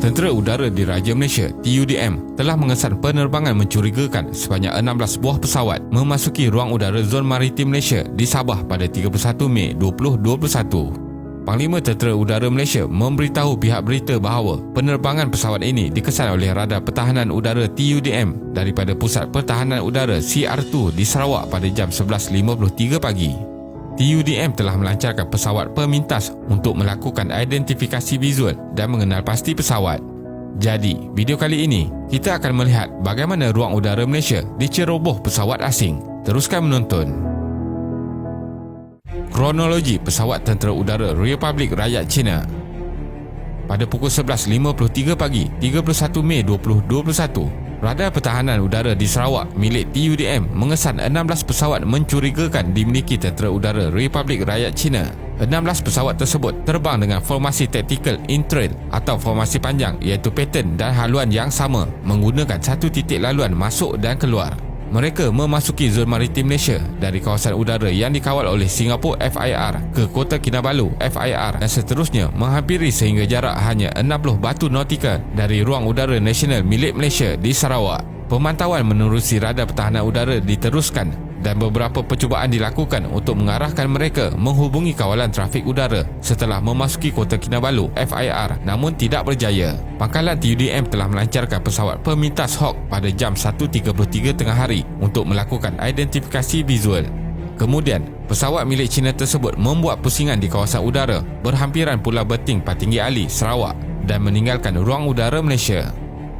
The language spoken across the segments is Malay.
Tentera Udara Diraja Malaysia (TUDM) telah mengesan penerbangan mencurigakan sebanyak 16 buah pesawat memasuki ruang udara Zon Maritim Malaysia di Sabah pada 31 Mei 2021. Panglima Tentera Udara Malaysia memberitahu pihak berita bahawa penerbangan pesawat ini dikesan oleh Radar Pertahanan Udara TUDM daripada Pusat Pertahanan Udara CR2 di Sarawak pada jam 11.53 pagi. TUDM telah melancarkan pesawat pemintas untuk melakukan identifikasi visual dan mengenal pasti pesawat. Jadi, video kali ini kita akan melihat bagaimana ruang udara Malaysia diceroboh pesawat asing. Teruskan menonton. Kronologi pesawat Tentera Udara Republik Rakyat China. Pada pukul 11.53 pagi 31 Mei 2021, Radar Pertahanan Udara di Sarawak milik TUDM mengesan 16 pesawat mencurigakan dimiliki Tentera Udara Republik Rakyat China. 16 pesawat tersebut terbang dengan formasi taktikal in-trail atau formasi panjang, iaitu pattern dan haluan yang sama, menggunakan satu titik laluan masuk dan keluar. Mereka memasuki zon maritim Malaysia dari kawasan udara yang dikawal oleh Singapura FIR ke Kota Kinabalu FIR dan seterusnya menghampiri sehingga jarak hanya 60 batu nautika dari ruang udara nasional milik Malaysia di Sarawak. Pemantauan menerusi radar pertahanan udara diteruskan dan beberapa percubaan dilakukan untuk mengarahkan mereka menghubungi kawalan trafik udara setelah memasuki Kota Kinabalu FIR, namun tidak berjaya. Pangkalan TUDM telah melancarkan pesawat pemintas Hawk pada jam 1.33 tengah hari untuk melakukan identifikasi visual. Kemudian, pesawat milik China tersebut membuat pusingan di kawasan udara berhampiran Pulau Beting, Patinggi Ali, Sarawak dan meninggalkan ruang udara Malaysia.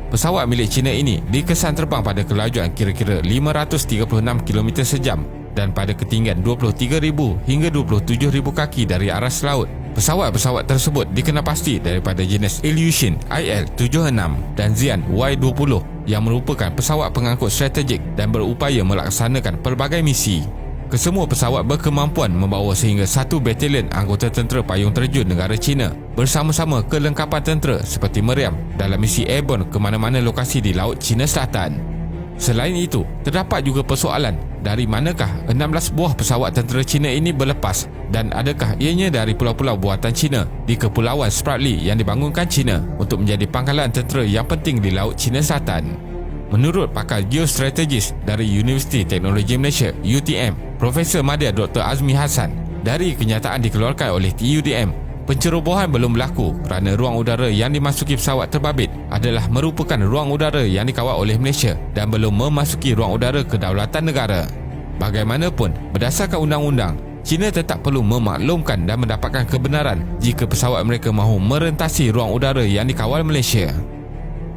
Pesawat milik China ini dikesan terbang pada kelajuan kira-kira 536 km sejam dan pada ketinggian 23,000 hingga 27,000 kaki dari aras laut. Pesawat-pesawat tersebut dikenal pasti daripada jenis Ilyushin IL-76 dan Xi'an Y-20 yang merupakan pesawat pengangkut strategik dan berupaya melaksanakan pelbagai misi. Kesemua pesawat berkemampuan membawa sehingga 1 batalion anggota tentera payung terjun negara China bersama-sama kelengkapan tentera seperti meriam dalam misi airborne ke mana-mana lokasi di Laut Cina Selatan. Selain itu, terdapat juga persoalan dari manakah 16 buah pesawat tentera China ini berlepas dan adakah ianya dari pulau-pulau buatan China di Kepulauan Spratly yang dibangunkan China untuk menjadi pangkalan tentera yang penting di Laut Cina Selatan. Menurut pakar geostrategis dari Universiti Teknologi Malaysia UTM, Profesor Madya Dr. Azmi Hassan, dari kenyataan dikeluarkan oleh TUDM, pencerobohan belum berlaku kerana ruang udara yang dimasuki pesawat terbabit adalah merupakan ruang udara yang dikawal oleh Malaysia dan belum memasuki ruang udara kedaulatan negara. Bagaimanapun, berdasarkan undang-undang, China tetap perlu memaklumkan dan mendapatkan kebenaran jika pesawat mereka mahu merentasi ruang udara yang dikawal Malaysia.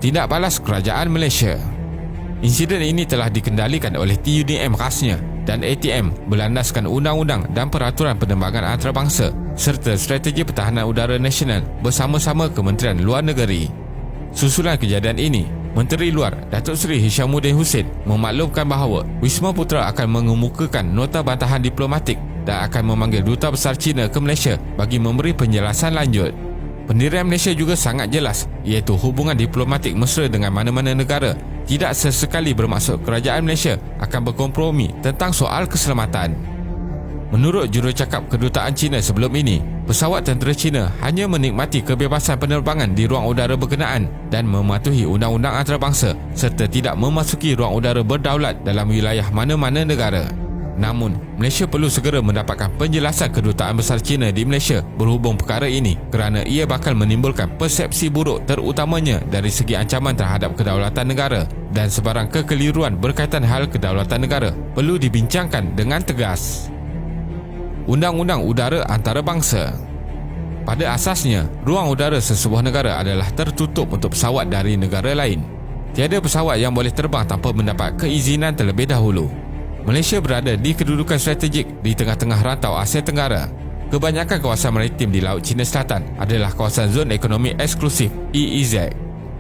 Tindak balas Kerajaan Malaysia. Insiden ini telah dikendalikan oleh TUDM khasnya dan ATM berlandaskan undang-undang dan peraturan penerbangan antarabangsa serta strategi pertahanan udara nasional bersama-sama Kementerian Luar Negeri. Susulan kejadian ini, Menteri Luar Datuk Seri Hishamuddin Hussein memaklumkan bahawa Wisma Putra akan mengemukakan nota bantahan diplomatik dan akan memanggil Duta Besar China ke Malaysia bagi memberi penjelasan lanjut. Pendirian Malaysia juga sangat jelas, iaitu hubungan diplomatik mesra dengan mana-mana negara tidak sesekali bermaksud kerajaan Malaysia akan berkompromi tentang soal keselamatan. Menurut jurucakap Kedutaan China sebelum ini, pesawat tentera China hanya menikmati kebebasan penerbangan di ruang udara berkenaan dan mematuhi undang-undang antarabangsa serta tidak memasuki ruang udara berdaulat dalam wilayah mana-mana negara. Namun, Malaysia perlu segera mendapatkan penjelasan Kedutaan Besar China di Malaysia berhubung perkara ini kerana ia bakal menimbulkan persepsi buruk terutamanya dari segi ancaman terhadap kedaulatan negara dan sebarang kekeliruan berkaitan hal kedaulatan negara perlu dibincangkan dengan tegas. Undang-Undang Udara Antarabangsa. Pada asasnya, ruang udara sesebuah negara adalah tertutup untuk pesawat dari negara lain. Tiada pesawat yang boleh terbang tanpa mendapat keizinan terlebih dahulu. Malaysia berada di kedudukan strategik di tengah-tengah rantau Asia Tenggara. Kebanyakan kawasan maritim di Laut Cina Selatan adalah kawasan zon ekonomi eksklusif EEZ.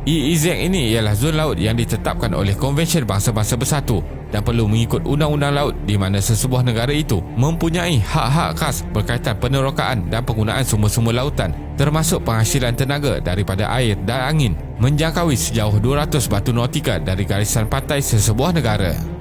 EEZ ini ialah zon laut yang ditetapkan oleh Konvensyen Bangsa-Bangsa Bersatu dan perlu mengikut undang-undang laut di mana sesebuah negara itu mempunyai hak-hak khas berkaitan penerokaan dan penggunaan sumber-sumber lautan termasuk penghasilan tenaga daripada air dan angin menjangkaui sejauh 200 batu nautika dari garisan pantai sesebuah negara.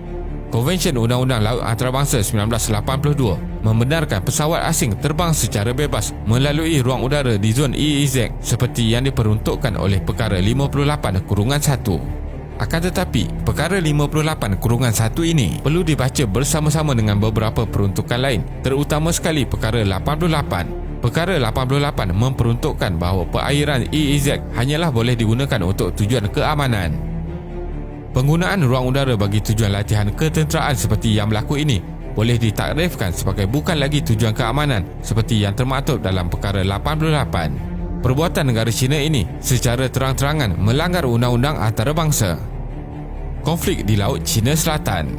Konvensyen Undang-Undang Laut Antarabangsa 1982 membenarkan pesawat asing terbang secara bebas melalui ruang udara di zon EEZ seperti yang diperuntukkan oleh Perkara 58-1. Akan tetapi, Perkara 58-1 ini perlu dibaca bersama-sama dengan beberapa peruntukan lain, terutama sekali Perkara 88. Perkara 88 memperuntukkan bahawa perairan EEZ hanyalah boleh digunakan untuk tujuan keamanan. Penggunaan ruang udara bagi tujuan latihan ketenteraan seperti yang berlaku ini boleh ditakrifkan sebagai bukan lagi tujuan keamanan seperti yang termaktub dalam Perkara 88. Perbuatan negara China ini secara terang-terangan melanggar undang-undang antarabangsa. Konflik di Laut China Selatan.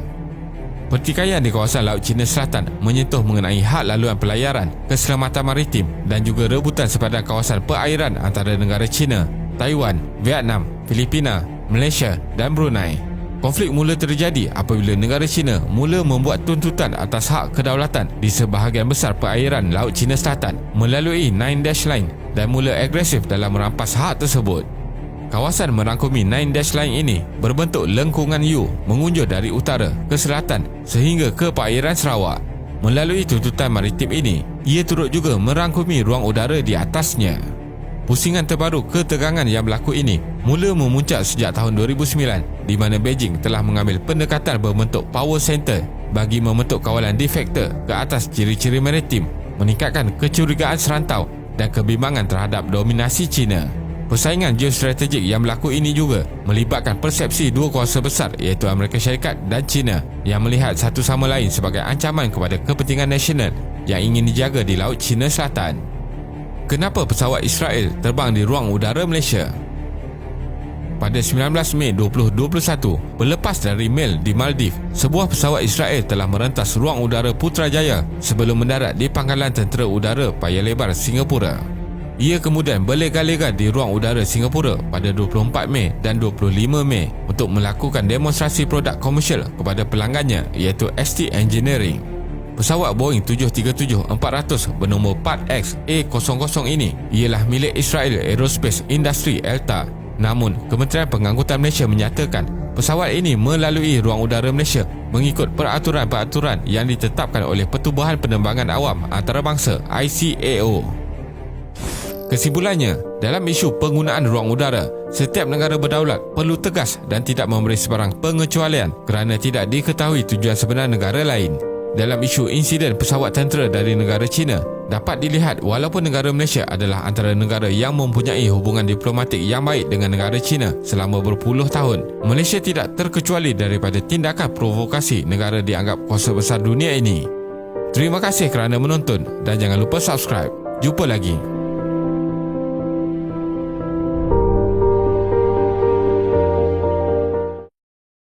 Pertikaian di kawasan Laut China Selatan menyentuh mengenai hak laluan pelayaran, keselamatan maritim dan juga rebutan sepadan kawasan perairan antara negara China, Taiwan, Vietnam, Filipina, Malaysia dan Brunei. Konflik mula terjadi apabila negara China mula membuat tuntutan atas hak kedaulatan di sebahagian besar perairan Laut China Selatan melalui Nine Dash Line dan mula agresif dalam merampas hak tersebut. Kawasan merangkumi Nine Dash Line ini berbentuk lengkungan U mengunjur dari utara ke selatan sehingga ke perairan Sarawak. Melalui tuntutan maritim ini, ia turut juga merangkumi ruang udara di atasnya. Pusingan terbaru ketegangan yang berlaku ini mula memuncak sejak tahun 2009 di mana Beijing telah mengambil pendekatan berbentuk power center bagi membentuk kawalan de facto ke atas ciri-ciri maritim, meningkatkan kecurigaan serantau dan kebimbangan terhadap dominasi China. Persaingan geostrategik yang berlaku ini juga melibatkan persepsi dua kuasa besar iaitu Amerika Syarikat dan China yang melihat satu sama lain sebagai ancaman kepada kepentingan nasional yang ingin dijaga di Laut China Selatan. Kenapa pesawat Israel terbang di ruang udara Malaysia? Pada 19 Mei 2021, berlepas dari Mel di Maldives, sebuah pesawat Israel telah merentas ruang udara Putrajaya sebelum mendarat di Pangkalan Tentera Udara Paya Lebar, Singapura. Ia kemudian berlega-lega di ruang udara Singapura pada 24 Mei dan 25 Mei untuk melakukan demonstrasi produk komersial kepada pelanggannya iaitu ST Engineering. Pesawat Boeing 737-400 bernombor Part X A00 ini ialah milik Israel Aerospace Industry ELTA. Namun, Kementerian Pengangkutan Malaysia menyatakan pesawat ini melalui ruang udara Malaysia mengikut peraturan-peraturan yang ditetapkan oleh Pertubuhan Penerbangan Awam Antarabangsa ICAO. Kesimpulannya, dalam isu penggunaan ruang udara, setiap negara berdaulat perlu tegas dan tidak memberi sebarang pengecualian kerana tidak diketahui tujuan sebenar negara lain. Dalam isu insiden pesawat tentera dari negara China, dapat dilihat walaupun negara Malaysia adalah antara negara yang mempunyai hubungan diplomatik yang baik dengan negara China selama berpuluh tahun, Malaysia tidak terkecuali daripada tindakan provokasi negara dianggap kuasa besar dunia ini. Terima kasih kerana menonton dan jangan lupa subscribe. Jumpa lagi.